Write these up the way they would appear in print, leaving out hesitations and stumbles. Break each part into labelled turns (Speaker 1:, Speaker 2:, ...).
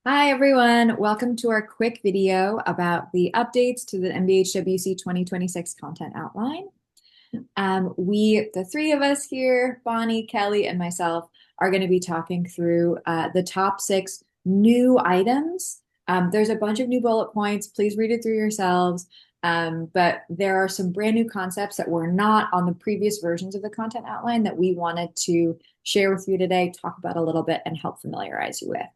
Speaker 1: Hi, everyone. Welcome to our quick video about the updates to the NBHWC 2026 content outline. The three of us here, Bonnie, Kelly, and myself, are going to be talking through the top 6 new items. There's a bunch of new bullet points. Please read it through yourselves. But there are some brand new concepts that were not on the previous versions of the content outline that we wanted to share with you today, talk about a little bit, and help familiarize you with.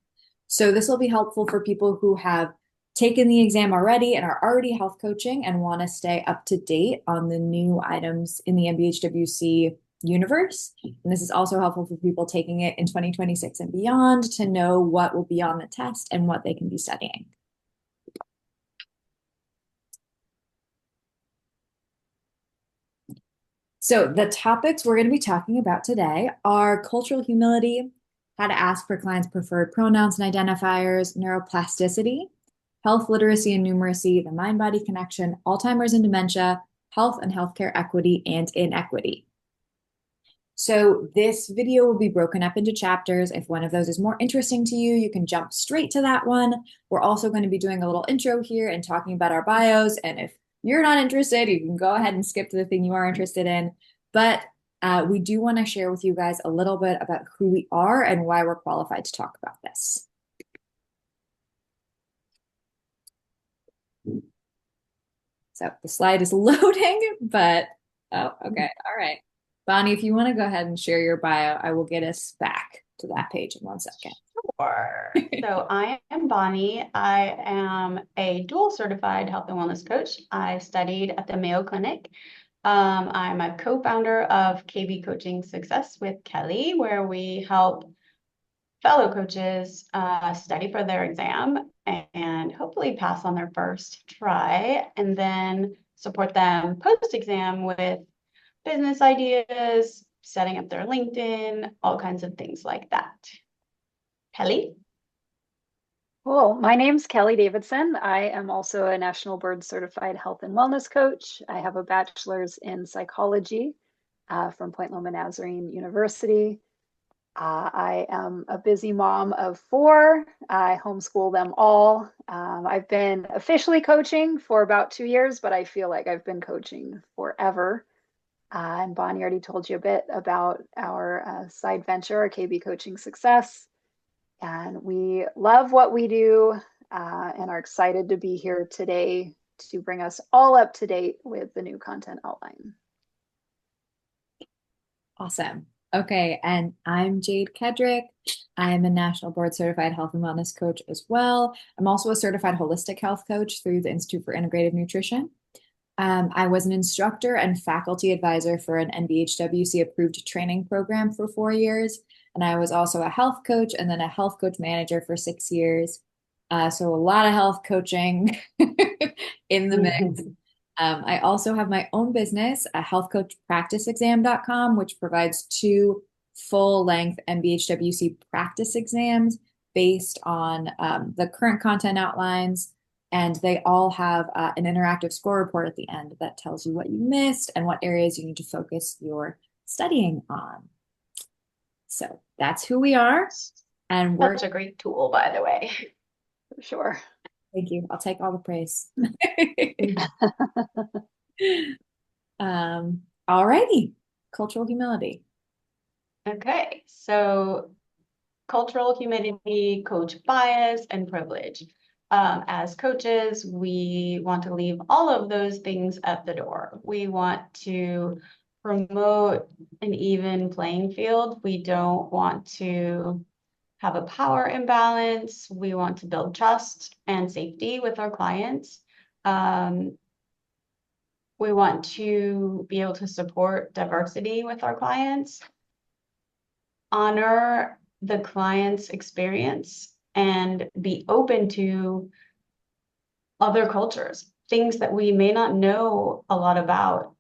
Speaker 1: So this will be helpful for people who have taken the exam already and are already health coaching and want to stay up to date on the new items in the NBHWC universe. And this is also helpful for people taking it in 2026 and beyond to know what will be on the test and what they can be studying. So the topics we're going to be talking about today are cultural humility, how to ask for clients' preferred pronouns and identifiers, neuroplasticity, health literacy and numeracy, the mind-body connection, Alzheimer's and dementia, health and healthcare equity, and inequity. So this video will be broken up into chapters. If one of those is more interesting to you, you can jump straight to that one. We're also going to be doing a little intro here and talking about our bios. And if you're not interested, you can go ahead and skip to the thing you are interested in. But we do want to share with you guys a little bit about who we are and why we're qualified to talk about this. So the slide is loading, but oh, okay. All right. Bonnie, if you want to go ahead and share your bio, I will get us back to that page in 1 second.
Speaker 2: Sure. So I am Bonnie. I am a dual certified health and wellness coach. I studied at the Mayo Clinic. I'm a co-founder of KB Coaching Success with Kelly, where we help fellow coaches study for their exam and hopefully pass on their first try, and then support them post-exam with business ideas, setting up their LinkedIn, all kinds of things like that. Kelly?
Speaker 3: Cool. My name's Kelly Davidson. I am also a National Board Certified Health and Wellness Coach. I have a bachelor's in psychology from Point Loma Nazarene University. I am a busy mom of 4. I homeschool them all. I've been officially coaching for about 2 years, but I feel like I've been coaching forever. And Bonnie already told you a bit about our side venture, our KB Coaching Success. And we love what we do and are excited to be here today to bring us all up to date with the new content outline.
Speaker 1: Awesome. Okay, and I'm Jade Kedrick. I'm a National Board Certified Health and Wellness Coach as well. I'm also a certified holistic health coach through the Institute for Integrative Nutrition. I was an instructor and faculty advisor for an NBHWC approved training program for 4 years. And I was also a health coach and then a health coach manager for 6 years. So a lot of health coaching in the mix. I also have my own business, a healthcoachpracticeexam.com, which provides 2 full-length NBHWC practice exams based on the current content outlines. And they all have an interactive score report at the end that tells you what you missed and what areas you need to focus your studying on. So that's who we are. And
Speaker 2: That's a great tool, by the way.
Speaker 3: For sure.
Speaker 1: Thank you. I'll take all the praise. All righty. Cultural humility.
Speaker 2: Okay, so cultural humility, coach bias, and privilege. As coaches, we want to leave all of those things at the door. We want to promote an even playing field. We don't want to have a power imbalance. We want to build trust and safety with our clients. We want to be able to support diversity with our clients, honor the client's experience, and be open to other cultures, things that we may not know a lot about,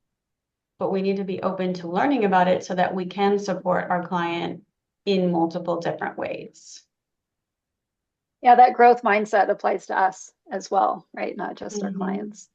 Speaker 2: but we need to be open to learning about it so that we can support our client in multiple different ways.
Speaker 3: Yeah, that growth mindset applies to us as well, right? Not just our clients.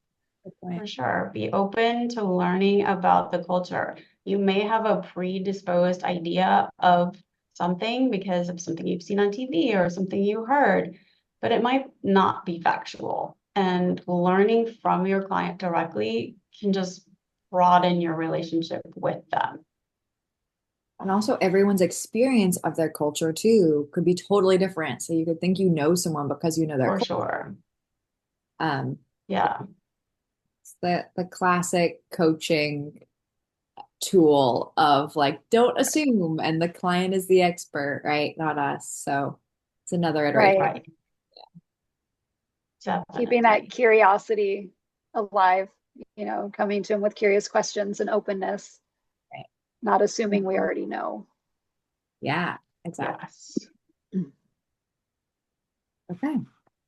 Speaker 2: For sure. Be open to learning about the culture. You may have a predisposed idea of something because of something you've seen on TV or something you heard, but it might not be factual. And learning from your client directly can just broaden your relationship with them.
Speaker 1: And also everyone's experience of their culture too could be totally different. So you could think you know someone because you know their
Speaker 2: For
Speaker 1: culture.
Speaker 2: sure.
Speaker 1: Um,
Speaker 2: Yeah.
Speaker 1: it's the classic coaching tool of like, don't assume, and the client is the expert, right? Not us. So it's another iteration.
Speaker 3: Right.
Speaker 2: Right.
Speaker 3: Keeping that
Speaker 2: Definitely.
Speaker 3: curiosity alive, coming to them with curious questions and openness,
Speaker 1: Right.
Speaker 3: not assuming we
Speaker 2: Mhm.
Speaker 3: already know.
Speaker 1: Yeah, exactly.
Speaker 2: Yes.
Speaker 1: Okay.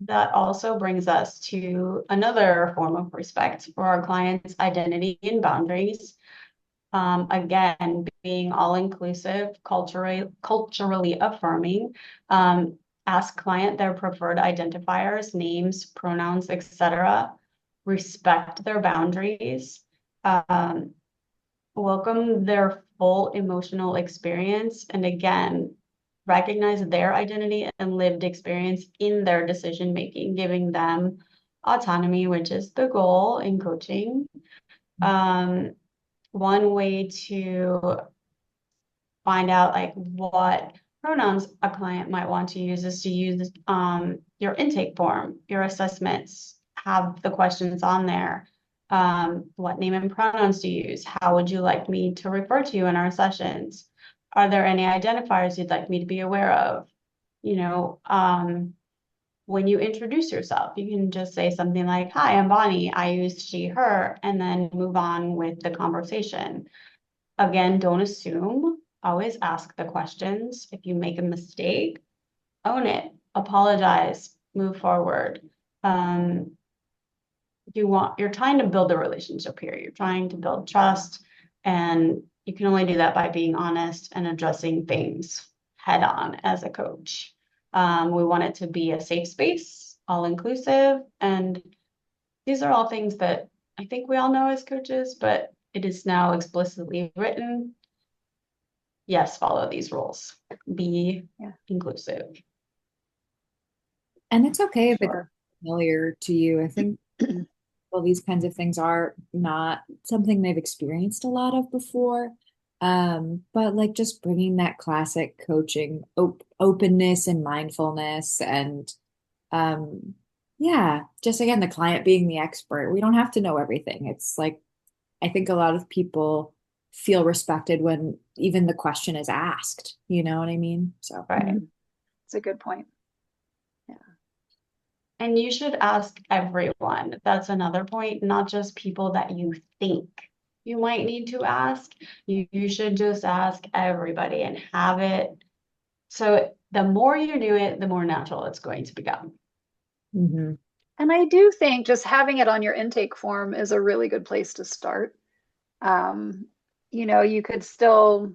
Speaker 2: That also brings us to another form of respect for our clients' identity and boundaries. Again, being all-inclusive, culturally affirming. Ask client their preferred identifiers, names, pronouns, etc. Respect their boundaries. Welcome their full emotional experience. And again, recognize their identity and lived experience in their decision making, giving them autonomy, which is the goal in coaching. One way to find out like what pronouns a client might want to use is to use your intake form, your assessments, have the questions on there. What name and pronouns do you use? How would you like me to refer to you in our sessions? Are there any identifiers you'd like me to be aware of? When you introduce yourself, you can just say something like, "Hi, I'm Bonnie. I use she, her," and then move on with the conversation. Again, don't assume, always ask the questions. If you make a mistake, own it, apologize, move forward. You're trying to build a relationship here. You're trying to build trust, and you can only do that by being honest and addressing things head on as a coach. We want it to be a safe space, all inclusive, and these are all things that I think we all know as coaches, but it is now explicitly written. Yes, follow these rules. Be inclusive.
Speaker 1: And it's okay if it's
Speaker 3: Sure.
Speaker 1: familiar to you. I think well, these kinds of things are not something they've experienced a lot of before. But like just bringing that classic coaching openness and mindfulness and yeah, just again, the client being the expert. We don't have to know everything. It's like, I think a lot of people feel respected when even the question is asked. You know what I mean? So,
Speaker 2: Right.
Speaker 3: It's a good point. Yeah.
Speaker 2: And you should ask everyone. That's another point, not just people that you think you might need to ask. You should just ask everybody and have it. So the more you do it, the more natural it's going to become.
Speaker 1: mhm.
Speaker 3: And I do think just having it on your intake form is a really good place to start. You could still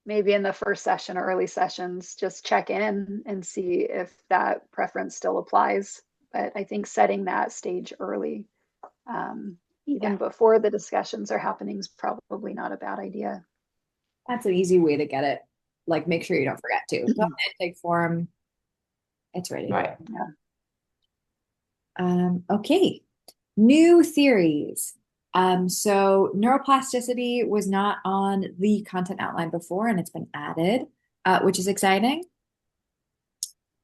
Speaker 3: maybe in the first session or early sessions, just check in and see if that preference still applies. But I think setting that stage early, even before the discussions are happening, is probably not a bad idea.
Speaker 1: That's an easy way to get it. Like, make sure you don't forget to. Put on the intake form. It's ready.
Speaker 2: Right.
Speaker 1: Okay. New theories. So neuroplasticity was not on the content outline before, and it's been added, which is exciting.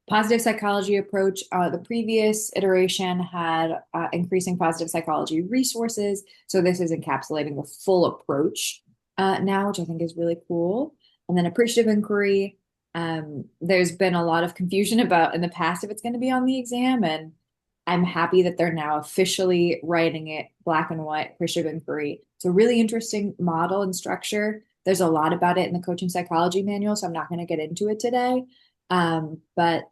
Speaker 1: Positive psychology approach, the previous iteration had increasing positive psychology resources. So this is encapsulating the full approach now, which I think is really cool. And then appreciative inquiry. There's been a lot of confusion about in the past if it's going to be on the exam, and I'm happy that they're now officially writing it black and white, appreciative inquiry. It's a really interesting model and structure. There's a lot about it in the coaching psychology manual, so I'm not going to get into it today. But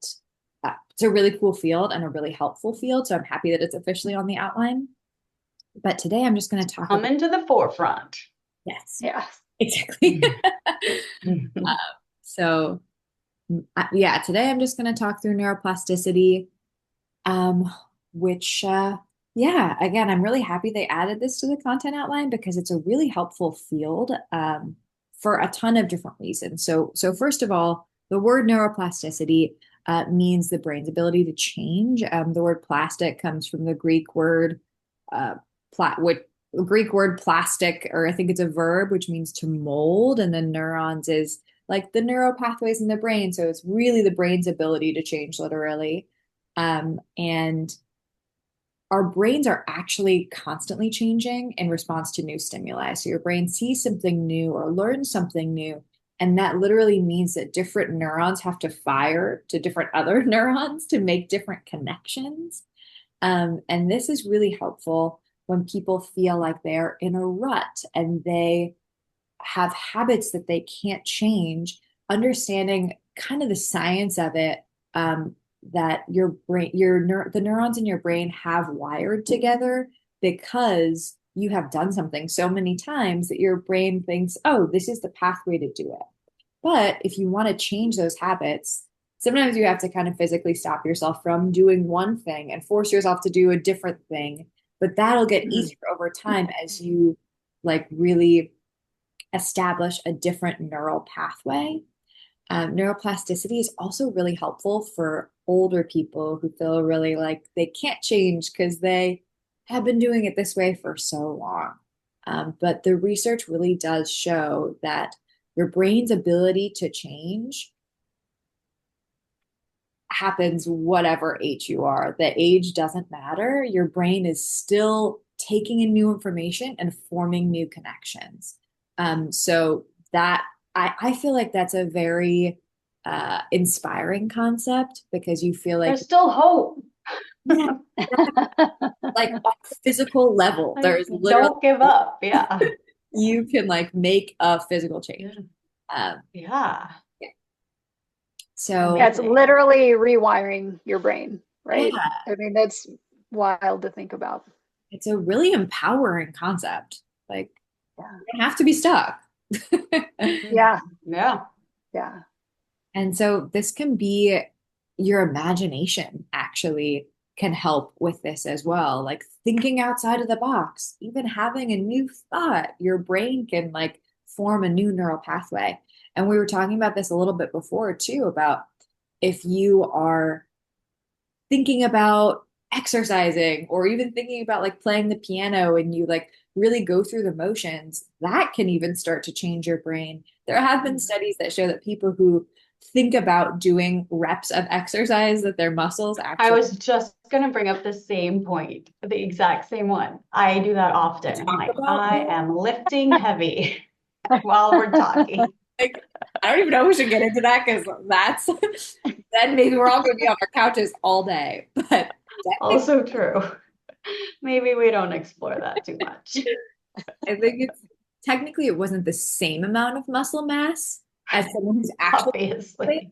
Speaker 1: it's a really cool field and a really helpful field. So I'm happy that it's officially on the outline. But today I'm just going to talk
Speaker 2: Come
Speaker 1: about,
Speaker 2: into the forefront.
Speaker 1: yes,
Speaker 3: Yeah.
Speaker 1: exactly. So yeah, today I'm just going to talk through neuroplasticity, which yeah, again, I'm really happy they added this to the content outline because it's a really helpful field for a ton of different reasons. So first of all, the word neuroplasticity, means the brain's ability to change. The word plastic comes from the uh, Greek word plastic, or I think it's a verb, which means to mold, and then neurons is like the neural pathways in the brain. So it's really the brain's ability to change, literally. And our brains are actually constantly changing in response to new stimuli. So your brain sees something new or learns something new. And that literally means that different neurons have to fire to different other neurons to make different connections. And this is really helpful when people feel like they're in a rut and they have habits that they can't change, understanding kind of the science of it, that your brain, the neurons in your brain have wired together because you have done something so many times that your brain thinks, oh, this is the pathway to do it. But if you want to change those habits, sometimes you have to kind of physically stop yourself from doing one thing and force yourself to do a different thing. But that'll get easier over time as you like really establish a different neural pathway. Neuroplasticity is also really helpful for older people who feel really like they can't change because they have been doing it this way for so long. But the research really does show that your brain's ability to change happens whatever age you are. The age doesn't matter. Your brain is still taking in new information and forming new connections. So that I feel like that's a very inspiring concept because you feel like
Speaker 2: There's still hope.
Speaker 1: yeah, like on a physical level,
Speaker 2: Like,
Speaker 1: there's literally
Speaker 2: don't give up. Yeah.
Speaker 1: you can like make a physical change.
Speaker 2: Yeah.
Speaker 1: So
Speaker 3: Yeah, it's literally rewiring your brain, right?
Speaker 1: yeah,
Speaker 3: I mean, that's wild to think about.
Speaker 1: it's a really empowering concept. Like
Speaker 3: Yeah.
Speaker 1: you don't have to be stuck.
Speaker 3: Yeah.
Speaker 2: Yeah.
Speaker 3: Yeah.
Speaker 1: And so this can be your imagination actually can help with this as well. Like thinking outside of the box, even having a new thought, your brain can like form a new neural pathway. And we were talking about this a little bit before too, about if you are thinking about exercising or even thinking about like playing the piano and you like really go through the motions, that can even start to change your brain. There have been studies that show that people who think about doing reps of exercise, that their muscles
Speaker 2: I
Speaker 1: actually
Speaker 2: was just gonna bring up the same point, the exact same one. I do that often. I'm
Speaker 1: talk
Speaker 2: like,
Speaker 1: about
Speaker 2: I
Speaker 1: more.
Speaker 2: am lifting heavy while we're talking.
Speaker 1: Like, I don't even know if we should get into that because that's then maybe we're all going to be on our couches all day. But technically,
Speaker 2: Also true. Maybe we don't explore that too much.
Speaker 1: I think it's technically it wasn't the same amount of muscle mass as someone who's actually,
Speaker 2: Obviously.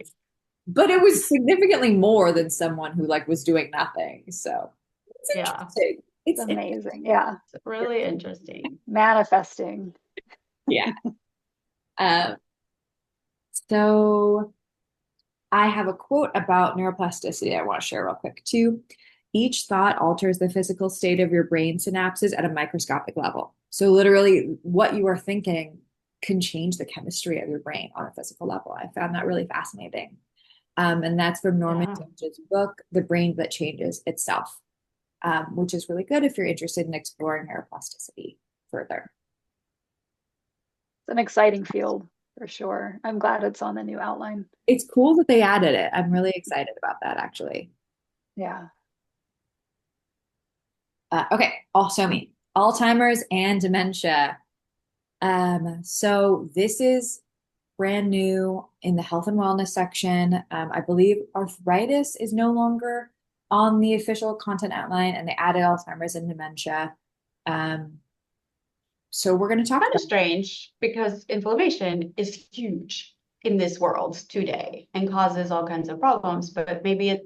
Speaker 1: but it was significantly more than someone who like was doing nothing. So it's
Speaker 2: Yeah.
Speaker 1: interesting.
Speaker 3: It's amazing. Yeah.
Speaker 2: It's really interesting.
Speaker 3: Manifesting.
Speaker 1: Yeah. So I have a quote about neuroplasticity I want to share real quick too. Each thought alters the physical state of your brain synapses at a microscopic level. So literally what you are thinking can change the chemistry of your brain on a physical level. I found that really fascinating. And that's from Norman
Speaker 2: Yeah.
Speaker 1: Doidge's book, The Brain That Changes Itself, which is really good if you're interested in exploring neuroplasticity further.
Speaker 3: It's an exciting field for sure. I'm glad it's on the new outline.
Speaker 1: It's cool that they added it. I'm really excited about that, actually.
Speaker 3: Yeah.
Speaker 1: Okay, also me, Alzheimer's and dementia. So this is brand new in the health and wellness section. I believe arthritis is no longer on the official content outline, and they added Alzheimer's and dementia. So we're going to talk
Speaker 2: Kind of
Speaker 1: about
Speaker 2: strange because inflammation is huge in this world today and causes all kinds of problems, but maybe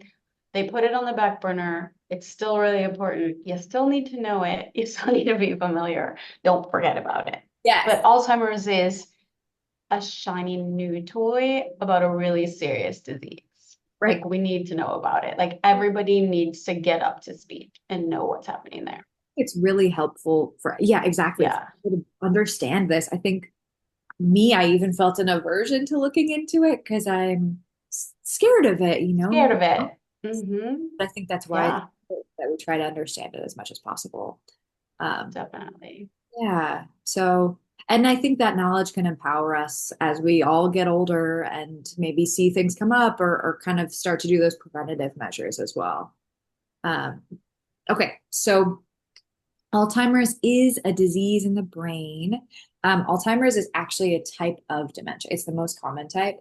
Speaker 2: they put it on the back burner. It's still really important. You still need to know it. You still need to be familiar. Don't forget about it.
Speaker 1: yes,
Speaker 2: But Alzheimer's is a shiny new toy about a really serious disease.
Speaker 1: right.
Speaker 2: Like we need to know about it. Like everybody needs to get up to speed and know what's happening there.
Speaker 1: It's really helpful for, yeah, exactly.
Speaker 2: Yeah.
Speaker 1: For people to understand this. I think I even felt an aversion to looking into it because I'm scared of it, you know?
Speaker 2: Scared of it. Mm-hmm.
Speaker 1: I think that's why
Speaker 2: Yeah,
Speaker 1: that we try to understand it as much as possible. Um,
Speaker 2: definitely.
Speaker 1: yeah. So, and I think that knowledge can empower us as we all get older and maybe see things come up or kind of start to do those preventative measures as well. Um, okay, so Alzheimer's is a disease in the brain. Alzheimer's is actually a type of dementia. It's the most common type.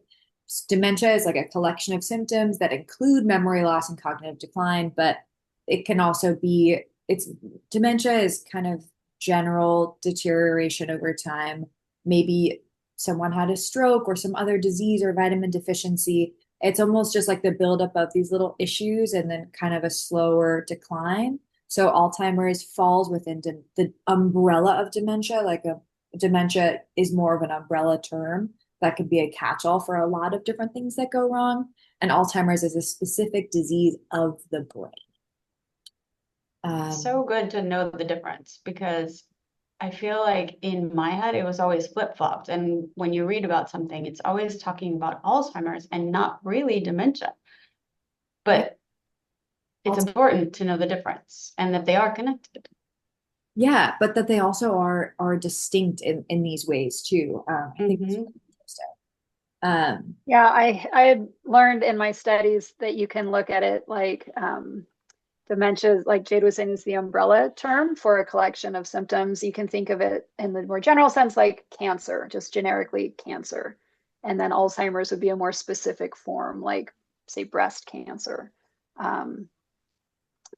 Speaker 1: Dementia is like a collection of symptoms that include memory loss and cognitive decline, but it can also be, it's dementia is kind of general deterioration over time. Maybe someone had a stroke or some other disease or vitamin deficiency. It's almost just like the buildup of these little issues and then kind of a slower decline. So Alzheimer's falls within the umbrella of dementia. Like a dementia is more of an umbrella term that could be a catch-all for a lot of different things that go wrong. And Alzheimer's is a specific disease of the brain.
Speaker 2: So good to know the difference because I feel like in my head it was always flip-flopped. And when you read about something, it's always talking about Alzheimer's and not really dementia. But it's important to know the difference and that they are connected.
Speaker 1: Yeah, but that they also are distinct in these ways too. I think it's
Speaker 2: Mm-hmm.
Speaker 1: really interesting. Um,
Speaker 3: Yeah, I had learned in my studies that you can look at it like dementia, like Jade was saying, is the umbrella term for a collection of symptoms. You can think of it in the more general sense like cancer, just generically cancer. And then Alzheimer's would be a more specific form, like, say, breast cancer. Um,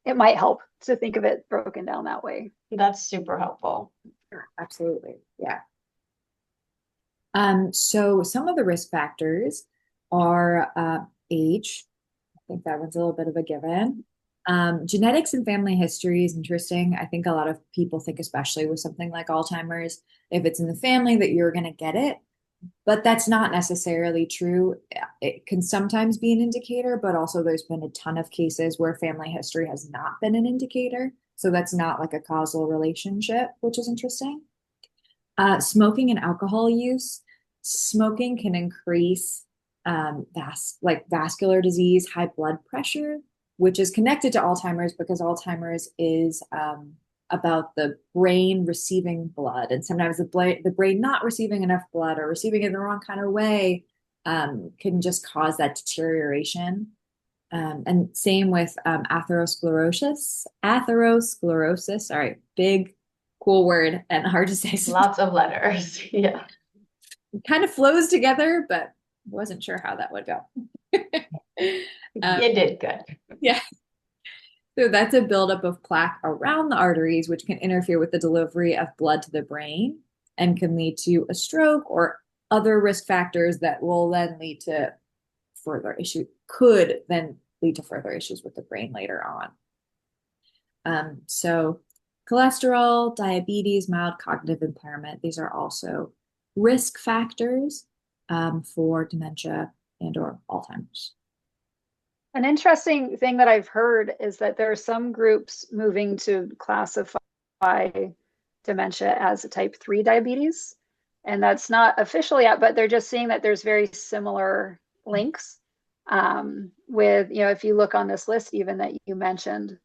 Speaker 3: it might help to think of it broken down that way.
Speaker 2: That's super helpful.
Speaker 1: sure, absolutely. Yeah. So some of the risk factors are age. I think that one's a little bit of a given. Genetics and family history is interesting. I think a lot of people think, especially with something like Alzheimer's, if it's in the family that you're going to get it, but that's not necessarily true. It can sometimes be an indicator, but also there's been a ton of cases where family history has not been an indicator. So that's not like a causal relationship, which is interesting. Smoking and alcohol use. Smoking can increase vascular disease, high blood pressure, which is connected to Alzheimer's because Alzheimer's is about the brain receiving blood, and sometimes the brain not receiving enough blood or receiving it the wrong kind of way can just cause that deterioration. And same with atherosclerosis. Atherosclerosis, all right, big, cool word and hard to say.
Speaker 2: Lots of letters. Yeah.
Speaker 1: It kind of flows together, but wasn't sure how that would go.
Speaker 2: You did good.
Speaker 1: Yeah. So that's a buildup of plaque around the arteries, which can interfere with the delivery of blood to the brain and can lead to a stroke or other risk factors that will then lead to further issues, could then lead to further issues with the brain later on. So cholesterol, diabetes, mild cognitive impairment, these are also risk factors for dementia and or Alzheimer's.
Speaker 3: An interesting thing that I've heard is that there are some groups moving to classify dementia as a type 3 diabetes. And that's not official yet, but they're just seeing that there's very similar links with, if you look on this list, even that you mentioned,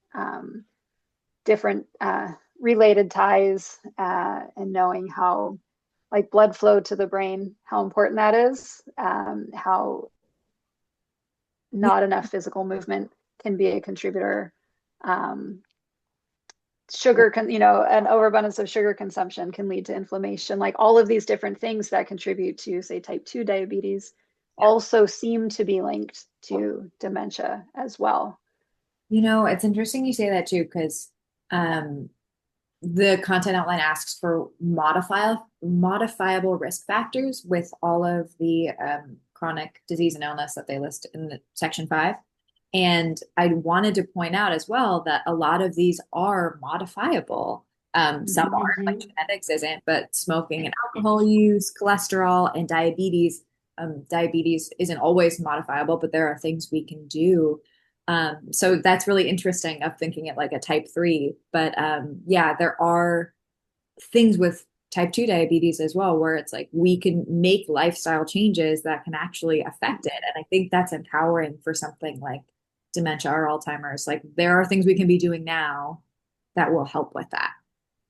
Speaker 3: different related ties and knowing how, like blood flow to the brain, how important that is, how not enough physical movement can be a contributor. Sugar an overabundance of sugar consumption can lead to inflammation. Like all of these different things that contribute to, say, type 2 diabetes also seem to be linked to dementia as well.
Speaker 1: It's interesting you say that too, because the content outline asks for modifiable risk factors with all of the chronic disease and illness that they list in the section 5. And I wanted to point out as well that a lot of these are modifiable. Some aren't, like genetics isn't, but smoking and alcohol use, cholesterol, and diabetes. Diabetes isn't always modifiable, but there are things we can do. So that's really interesting of thinking it like a type 3. But yeah, there are things with type 2 diabetes as well, where it's like we can make lifestyle changes that can actually affect it. And I think that's empowering for something like dementia or Alzheimer's. Like there are things we can be doing now that will help with that.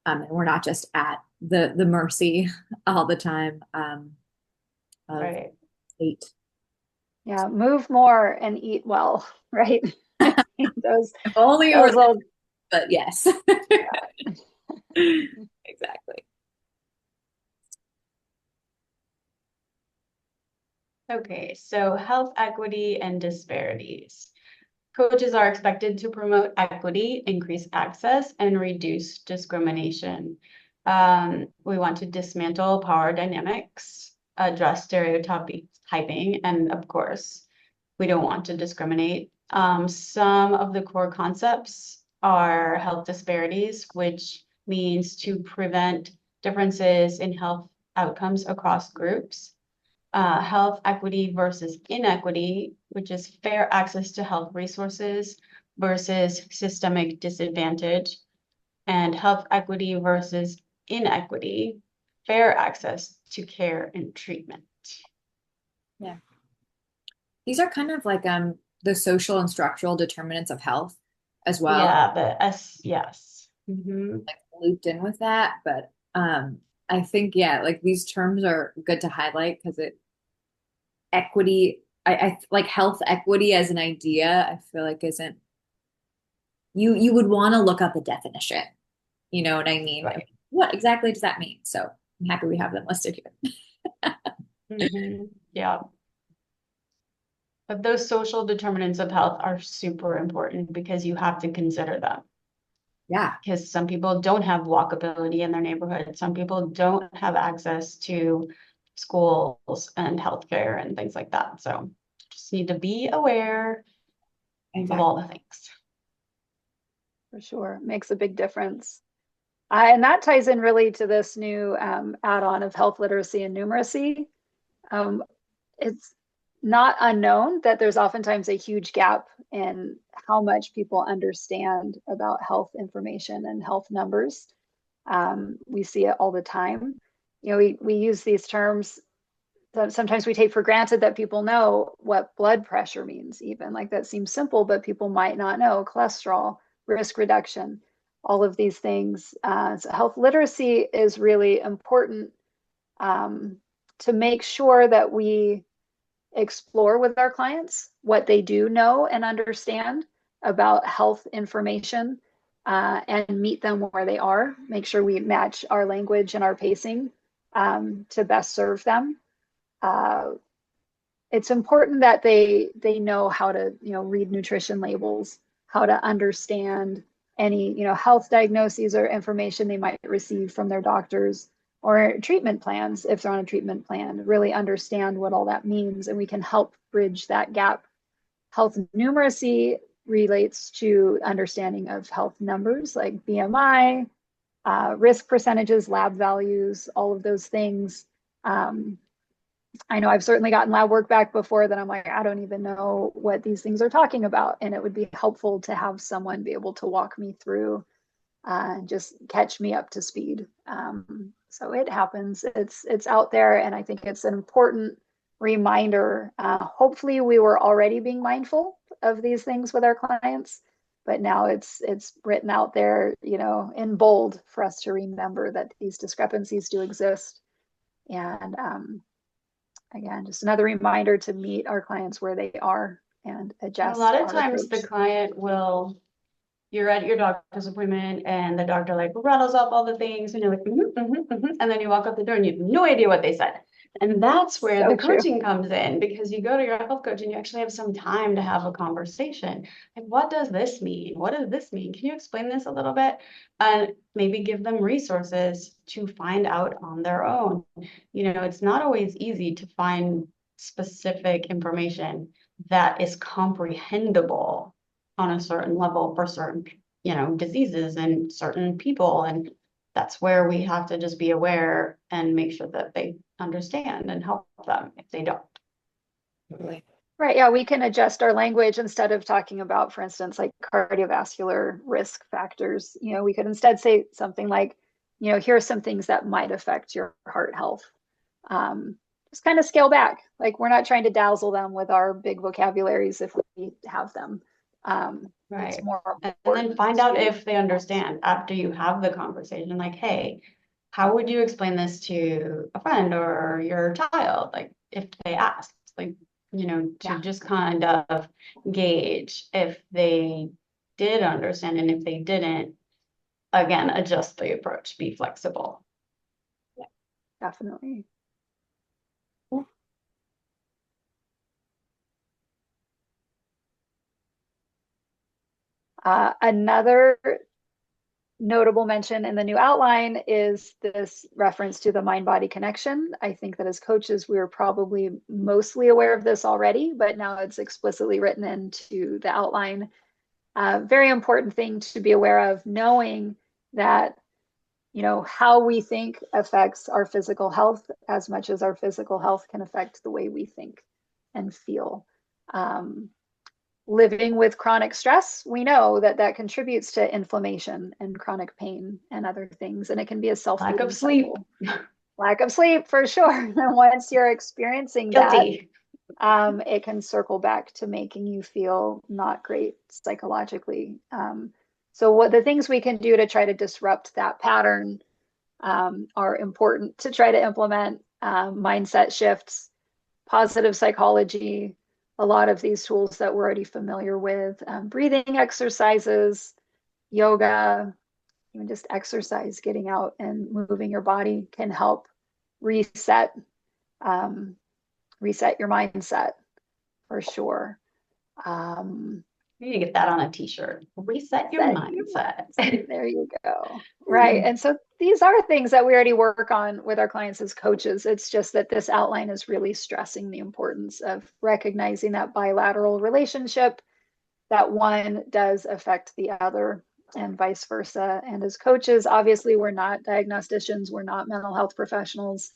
Speaker 1: And we're not just at the mercy all the time of
Speaker 2: Right.
Speaker 1: fate.
Speaker 3: Yeah, move more and eat well, right? Those
Speaker 1: If only it
Speaker 3: those
Speaker 1: were,
Speaker 3: old,
Speaker 1: but yes. Exactly.
Speaker 2: Okay, so health equity and disparities. Coaches are expected to promote equity, increase access, and reduce discrimination. We want to dismantle power dynamics, address stereotyping, and of course, we don't want to discriminate. Some of the core concepts are health disparities, which means to prevent differences in health outcomes across groups. Health equity versus inequity, which is fair access to health resources versus systemic disadvantage, and health equity versus inequity, fair access to care and treatment.
Speaker 1: Yeah. These are kind of like the social and structural determinants of health as well,
Speaker 2: Yeah, yes. Mm-hmm.
Speaker 1: like looped in with that. But I think yeah, like these terms are good to highlight because it equity, I like health equity as an idea, I feel like isn't you would want to look up a definition. You know what I mean?
Speaker 2: Right.
Speaker 1: What exactly does that mean? So I'm happy we have them listed here.
Speaker 2: Mm-hmm. Yeah. But those social determinants of health are super important because you have to consider them.
Speaker 1: Yeah.
Speaker 2: Because some people don't have walkability in their neighborhood. Some people don't have access to schools and healthcare and things like that. So just need to be aware of
Speaker 1: Exactly.
Speaker 2: all the things.
Speaker 3: for sure, makes a big difference. And that ties in really to this new add-on of health literacy and numeracy. It's not unknown that there's oftentimes a huge gap in how much people understand about health information and health numbers. We see it all the time. You know, we use these terms. Sometimes we take for granted that people know what blood pressure means, even like that seems simple, but people might not know cholesterol, risk reduction, all of these things. So health literacy is really important to make sure that we explore with our clients what they do know and understand about health information and meet them where they are. Make sure we match our language and our pacing to best serve them. It's important that they know how to read nutrition labels, how to understand any health diagnoses or information they might receive from their doctors, or treatment plans if they're on a treatment plan. Really understand what all that means, and we can help bridge that gap. Health numeracy relates to understanding of health numbers like BMI, risk percentages, lab values, all of those things. I know I've certainly gotten lab work back before that I'm like, I don't even know what these things are talking about. And it would be helpful to have someone be able to walk me through and just catch me up to speed. So it happens. It's out there, and I think it's an important reminder. Hopefully, we were already being mindful of these things with our clients, but now it's written out there, in bold for us to remember that these discrepancies do exist. And again, just another reminder to meet our clients where they are and adjust.
Speaker 2: A lot of
Speaker 3: our
Speaker 2: times
Speaker 3: approach.
Speaker 2: the client will, you're at your doctor's appointment and the doctor like rattles off all the things and you're like, and then you walk out the door and you have no idea what they said. And that's where
Speaker 3: So
Speaker 2: the
Speaker 3: true.
Speaker 2: coaching comes in, because you go to your health coach and you actually have some time to have a conversation. Like, what does this mean? What does this mean? Can you explain this a little bit? And maybe give them resources to find out on their own. It's not always easy to find specific information that is comprehensible on a certain level for certain, diseases and certain people. And that's where we have to just be aware and make sure that they understand and help them if they don't.
Speaker 1: Totally.
Speaker 3: Right. Yeah, we can adjust our language instead of talking about, for instance, like cardiovascular risk factors. We could instead say something like, here are some things that might affect your heart health. Just kind of scale back. Like, we're not trying to dazzle them with our big vocabularies if we have them.
Speaker 2: Right.
Speaker 3: It's more
Speaker 2: and then find out if they understand after you have the conversation, like, hey, how would you explain this to a friend or your child? Like, if they ask, like, to just kind of gauge if they did understand, and if they didn't, again, adjust the approach, be flexible.
Speaker 3: Yeah, definitely. Another notable mention in the new outline is this reference to the mind-body connection. I think that as coaches, we are probably mostly aware of this already, but now it's explicitly written into the outline. Very important thing to be aware of, knowing that how we think affects our physical health as much as our physical health can affect the way we think and feel. Living with chronic stress, we know that contributes to inflammation and chronic pain and other things, and it can be a self-feeding
Speaker 2: lack of sleep.
Speaker 3: Lack of sleep, for sure. And once you're experiencing
Speaker 2: Guilty.
Speaker 3: that, it can circle back to making you feel not great psychologically. So what the things we can do to try to disrupt that pattern are important to try to implement. Mindset shifts, positive psychology, a lot of these tools that we're already familiar with, breathing exercises, yoga, even just exercise, getting out and moving your body can help reset your mindset for sure.
Speaker 2: You need to get that on a t-shirt. Reset your mindset.
Speaker 3: There you go. Right. And so these are things that we already work on with our clients as coaches. It's just that this outline is really stressing the importance of recognizing that bilateral relationship, that one does affect the other and vice versa. And as coaches, obviously, we're not diagnosticians, we're not mental health professionals,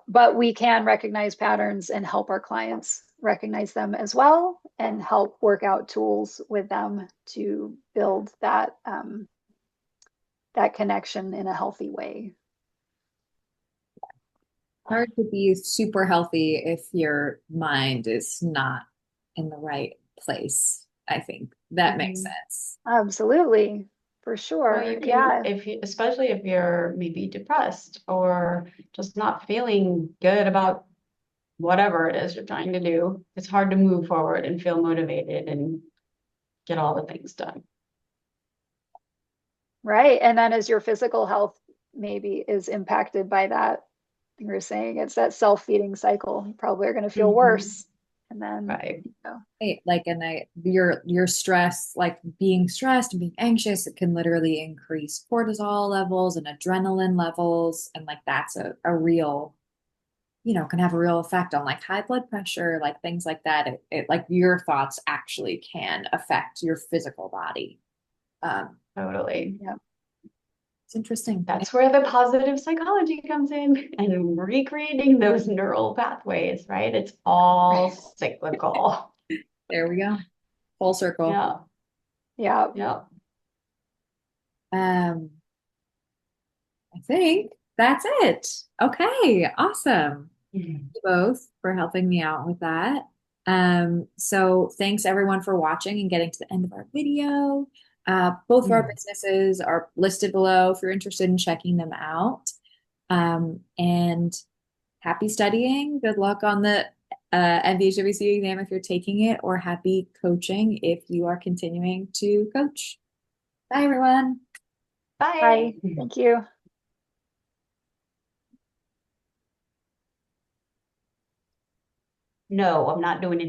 Speaker 3: but we can recognize patterns and help our clients recognize them as well, and help work out tools with them to build that that connection in a healthy way.
Speaker 1: Hard to be super healthy if your mind is not in the right place. I think that makes sense.
Speaker 3: Absolutely, for sure.
Speaker 2: Well, you can, especially if you're maybe depressed or just not feeling good about whatever it is you're trying to do, it's hard to move forward and feel motivated and get all the things done.
Speaker 3: Right. And then as your physical health maybe is impacted by that, you were saying it's that self-feeding cycle. You probably are going to feel worse. And then,
Speaker 2: right.
Speaker 1: Like, and your stress, like being stressed and being anxious, it can literally increase cortisol levels and adrenaline levels. And like, that's a real, can have a real effect on like high blood pressure, like things like that. It like your thoughts actually can affect your physical body.
Speaker 2: Totally.
Speaker 3: Yeah.
Speaker 1: It's interesting.
Speaker 2: That's where the positive psychology comes in, and recreating those neural pathways, right? It's all cyclical.
Speaker 1: There we go. Full circle.
Speaker 2: Yeah.
Speaker 3: Yeah.
Speaker 2: Yeah.
Speaker 1: I think that's it. Okay, awesome. Thank you both for helping me out with that. So thanks everyone for watching and getting to the end of our video. Both of our businesses are listed below if you're interested in checking them out. And happy studying. Good luck on the NBHWC exam if you're taking it, or happy coaching if you are continuing to coach. Bye, everyone.
Speaker 2: Bye.
Speaker 3: Bye. Thank you.
Speaker 2: No, I'm not doing it.